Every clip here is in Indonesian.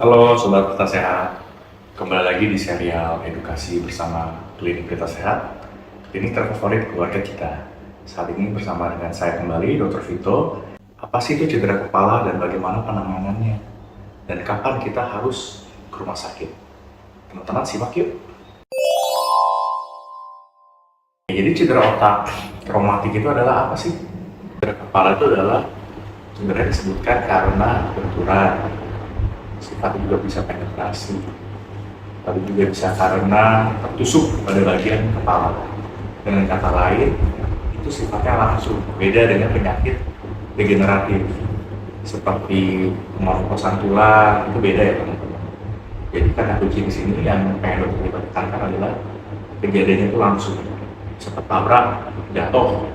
Halo Sobat Peta Sehat, kembali lagi di serial edukasi bersama Klinik Peta Sehat, klinik terfavorit keluarga kita. Saat ini bersama dengan saya kembali, Dr. Vito. Apa sih itu cedera kepala dan bagaimana penanganannya? Dan kapan kita harus ke rumah sakit? Teman-teman simak yuk. Jadi cedera otak traumatik itu adalah apa sih? Cedera kepala itu adalah cedera yang disebutkan karena benturan, sifatnya juga bisa penetrasi, lalu juga bisa karena tertusuk pada bagian kepala. Dengan kata lain, itu sifatnya langsung beda dengan penyakit degeneratif seperti pemorosan tulang. Itu beda ya teman-teman. Jadi karena kunci di sini yang pengen dokter tekankan adalah kejadiannya itu langsung seperti tabrak, jatuh,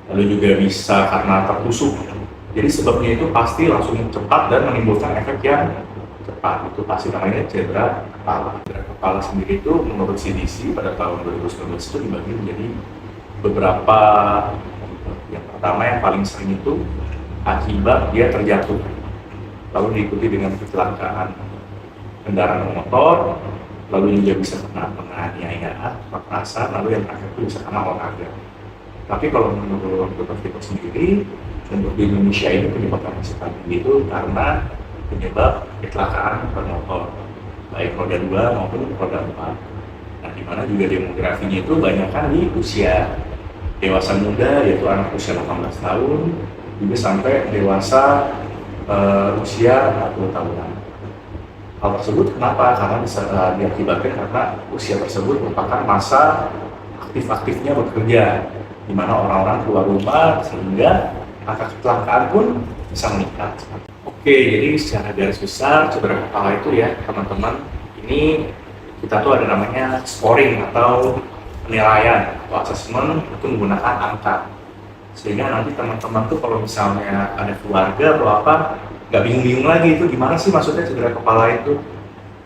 lalu juga bisa karena tertusuk. Jadi sebabnya itu pasti langsung cepat dan menimbulkan efek yang cepat. Itu pasti namanya cedera kepala. Cedera kepala sendiri itu menurut CDC pada tahun 2019 itu dibagi menjadi beberapa tipe. Yang pertama yang paling sering itu akibat dia terjatuh, lalu diikuti dengan kecelakaan kendaraan motor, lalu juga bisa kena penganiayaan, kekerasan, lalu yang terakhir itu bisa kena olahraga. Tapi kalau menurut Dr. Vito sendiri, untuk di Indonesia ini penyebab yang masih tinggi itu karena penyebab kecelakaan bermotor, baik roda 2 maupun roda 4. Nah, di mana juga demografinya itu banyak kan di usia dewasa muda, yaitu anak usia 18 tahun, juga sampai dewasa usia 40 tahunan. Hal tersebut kenapa? Karena bisa diakibatkan karena usia tersebut merupakan masa aktif-aktifnya bekerja, di mana orang-orang keluar rumah sehingga angka kecelakaan pun bisa meningkat. Oke, jadi secara garis besar cedera kepala itu ya teman-teman, ini kita tuh ada namanya scoring atau penilaian atau asesmen itu menggunakan angka, sehingga nanti teman-teman tuh kalau misalnya ada keluarga atau apa nggak bingung-bingung lagi itu gimana sih maksudnya cedera kepala itu.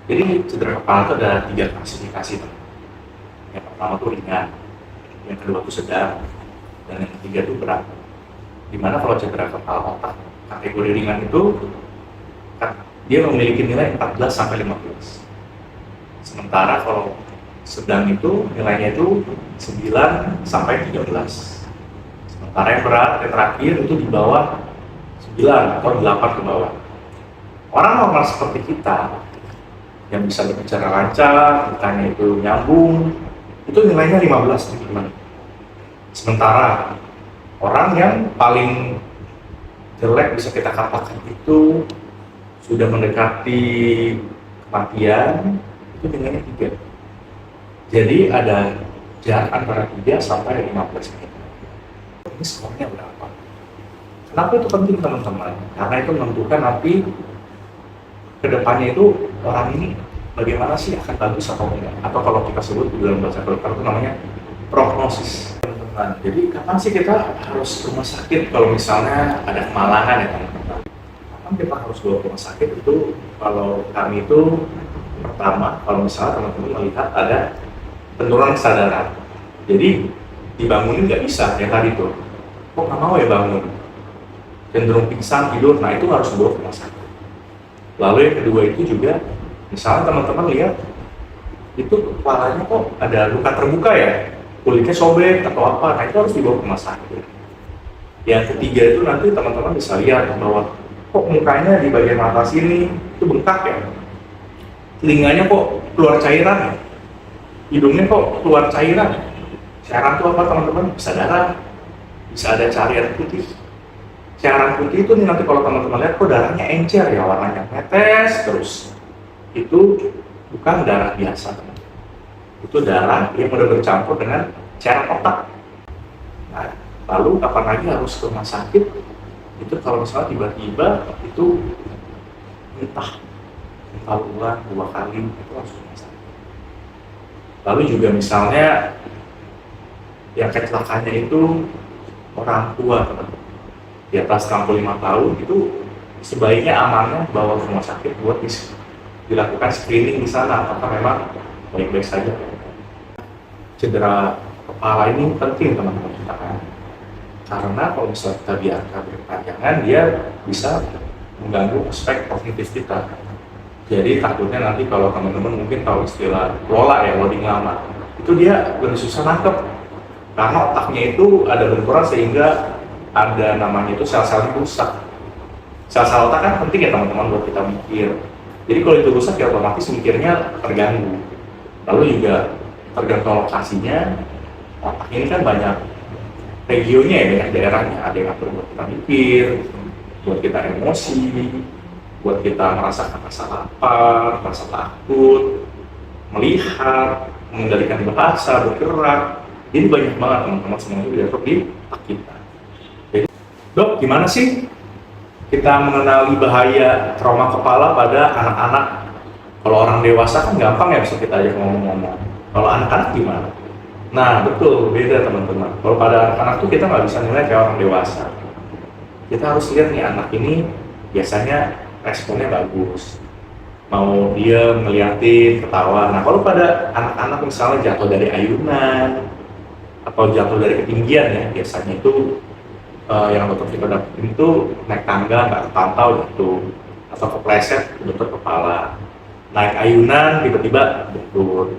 Jadi cedera kepala itu ada 3 klasifikasi teman. Yang pertama tuh ringan, yang kedua tuh sedang, dan yang ketiga tuh berat. Dimana kalau cedera kepala otak kategori ringan itu dia memiliki nilai 14 sampai 15. Sementara kalau sedang itu nilainya itu 9 sampai 13. Sementara yang berat yang terakhir itu di bawah 9 atau 8 ke bawah. Orang normal seperti kita yang bisa berbicara lancar, bertanya itu nyambung, itu nilainya 15 teman-teman. Sementara orang yang paling jelek bisa kita katakan itu sudah mendekati kematian, itu nilainya 3. Jadi ada jarak antara 3 sampai 15 menit. Ini skornya berapa? Kenapa itu penting teman-teman? Karena itu menentukan nanti kedepannya itu orang ini bagaimana sih, akan bagus atau enggak, atau kalau kita sebut di dalam bahasa dokter itu namanya prognosis. Jadi kapan sih kita harus ke rumah sakit kalau misalnya ada kemalangan ya teman-teman? Kapan kita harus bawa ke rumah sakit itu? Kalau kami itu pertama, kalau misalnya teman-teman melihat ada penurunan kesadaran, jadi dibangunin nggak bisa ya tadi tuh, kok nggak mau ya bangun, cenderung pingsan tidur, nah itu harus dibawa ke rumah sakit. Lalu yang kedua itu juga, misalnya teman-teman lihat itu kepalanya kok ada luka terbuka ya, kulitnya sobek atau apa, nah itu harus dibawa ke rumah sakit. Yang ketiga itu nanti teman-teman bisa lihat bahwa kok mukanya di bagian atas sini itu bengkak ya, telinganya kok keluar cairan ya, hidungnya kok keluar cairan. Cairan itu apa teman-teman? Bisa darah, bisa ada cairan putih. Cairan putih itu nih nanti kalau teman-teman lihat kok darahnya encer ya, warnanya netes terus. Itu bukan darah biasa teman. Itu darah yang udah bercampur dengan cairan otak. Nah, lalu kapan lagi harus ke rumah sakit? Itu kalau misalnya tiba-tiba itu muntah ulang 2 kali, itu harus ke rumah sakit. Lalu juga misalnya yang kecelakaannya itu orang tua teman-teman di atas 65 tahun, itu sebaiknya amannya bawa ke rumah sakit buat dilakukan screening di sana apakah memang baik-baik saja. Cedera kepala ini penting teman-teman kita kan, karena kalau misalnya kita biarkan berkepanjangan dia bisa mengganggu aspek kognitif kita. Jadi takutnya nanti kalau teman-teman mungkin tahu istilah lola ya, loading lama, itu dia lebih susah nangkep karena otaknya itu ada benturan sehingga ada namanya itu sel-selnya rusak. Sel-sel otak kan penting ya teman-teman buat kita mikir. Jadi kalau itu rusak ya otomatis mikirnya terganggu. Lalu juga tergantung lokasinya, otak ini kan banyak regionnya ya, banyak daerahnya. Ada yang atur buat kita mikir, buat kita emosi, buat kita merasakan rasa lapar, rasa takut, melihat, mengendalikan bahasa, bergerak. Jadi banyak banget teman-teman semuanya diatur di otak kita. Jadi, dok, gimana sih kita mengenali bahaya trauma kepala pada anak-anak? Kalau orang dewasa kan gampang ya, bisa kita ajak ngomong-ngomong. Kalau anak-anak gimana? Nah, betul, beda teman-teman. Kalau pada anak-anak tuh kita nggak bisa nilai kayak orang dewasa. Kita harus lihat nih, anak ini biasanya responnya bagus. Mau dia ngeliatin, ketawa. Nah, kalau pada anak-anak misalnya jatuh dari ayunan, atau jatuh dari ketinggian ya, biasanya itu yang dokter Vito dapetin itu naik tangga, nggak terpantau jatuh. Atau kepleset, bentur kepala. Naik ayunan, tiba-tiba bentur.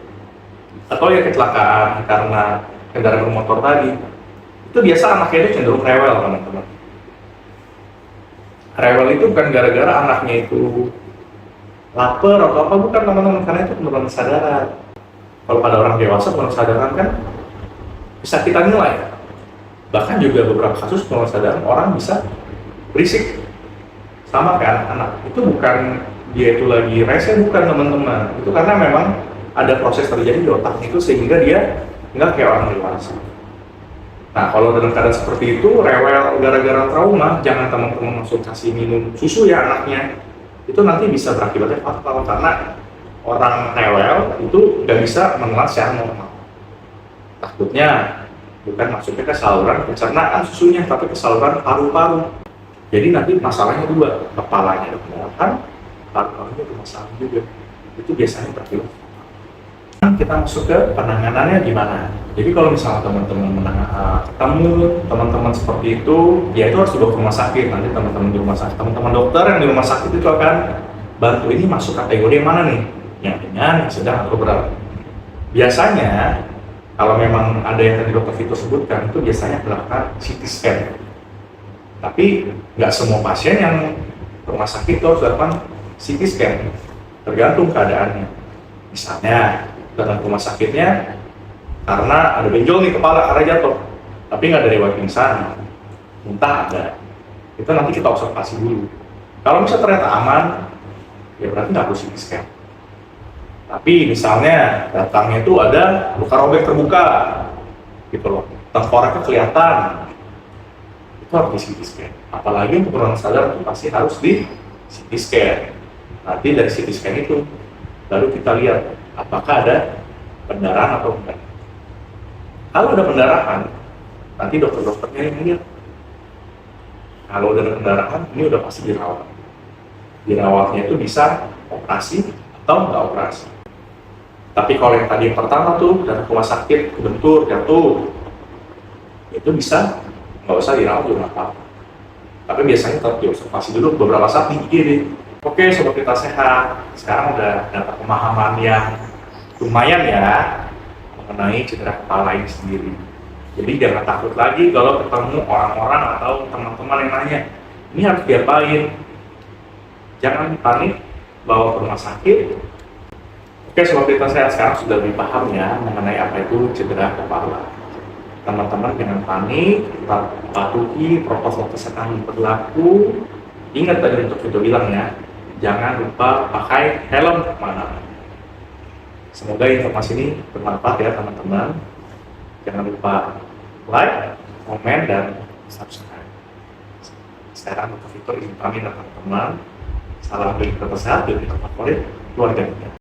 Atau ya kecelakaan karena kendaraan bermotor tadi, itu biasa anaknya itu cenderung rewel teman-teman. Rewel itu bukan gara-gara anaknya itu lapar atau apa, bukan teman-teman, karena itu penurunan kesadaran. Kalau pada orang dewasa penurunan kesadaran kan bisa kita nilai. Bahkan juga beberapa kasus penurunan kesadaran orang bisa berisik sama kayak anak-anak. Itu bukan dia itu lagi rese, bukan teman-teman. Itu karena memang ada proses terjadi di otak itu sehingga dia nggak kayak orang dewasa. Nah, kalau dalam keadaan seperti itu, rewel gara-gara trauma, jangan teman-teman langsung kasih minum susu ya anaknya. Itu nanti bisa berakibatnya fatal karena orang rewel itu nggak bisa menelan secara normal. Takutnya bukan maksudnya ke saluran pencernaan susunya, tapi ke saluran paru-paru. Jadi nanti masalahnya dua, kepalanya ada pendarahan, paru-parunya ada masalah juga. Itu biasanya berakibat. Kita masuk ke penanganannya gimana. Jadi kalau misalnya teman-teman ketemu teman-teman seperti itu, ya itu harus dibawa ke rumah sakit. Nanti teman-teman di rumah sakit, teman-teman dokter yang di rumah sakit itu akan bantu ini masuk kategori yang mana nih, yang ringan, yang sedang, atau berat. Biasanya kalau memang ada yang tadi dokter Vito sebutkan, itu biasanya dilakukan CT scan. Tapi nggak semua pasien yang ke rumah sakit itu harus dilakukan CT scan, tergantung keadaannya. Misalnya datang ke rumah sakitnya karena ada benjol nih kepala karena jatuh, tapi nggak ada riwayat pingsan, muntah ada, itu nanti kita observasi dulu. Kalau misalnya ternyata aman, ya berarti nggak perlu CT scan. Tapi misalnya datangnya itu ada luka robek terbuka, gitu loh, tengkoraknya kelihatan, itu harus di CT scan. Apalagi untuk orang sadar itu pasti harus di CT scan. Nanti dari CT scan itu baru kita lihat apakah ada pendarahan atau enggak. Kalau ada pendarahan, nanti dokter-dokternya yang lihat. Kalau ada pendarahan, ini udah pasti dirawat. Dirawatnya itu bisa operasi atau enggak operasi. Tapi kalau yang tadi yang pertama tuh, datang ke rumah sakit, kebentur, jatuh, itu bisa nggak usah dirawat juga nggak apa-apa. Tapi biasanya tetap diobservasi dulu beberapa saat di IGD. Oke, sobat kita sehat. Sekarang udah dapat pemahaman yang lumayan ya mengenai cedera kepala ini sendiri. Jadi jangan takut lagi kalau ketemu orang-orang atau teman-teman yang nanya, ini harus diapain? Jangan panik, bawa ke rumah sakit. Oke, sobat kita sehat, sekarang sudah lebih paham ya mengenai apa itu cedera kepala. Teman-teman jangan panik, tetap patuhi protokol kesehatan yang berlaku. Ingat tadi untuk Vito bilang ya, jangan lupa pakai helm mana. Semoga informasi ini bermanfaat ya teman-teman. Jangan lupa like, komen, dan subscribe. Sekarang Dr. Vito ingin pamit teman-teman. Salam bagi kita sehat, dan kita favorit keluarga kita.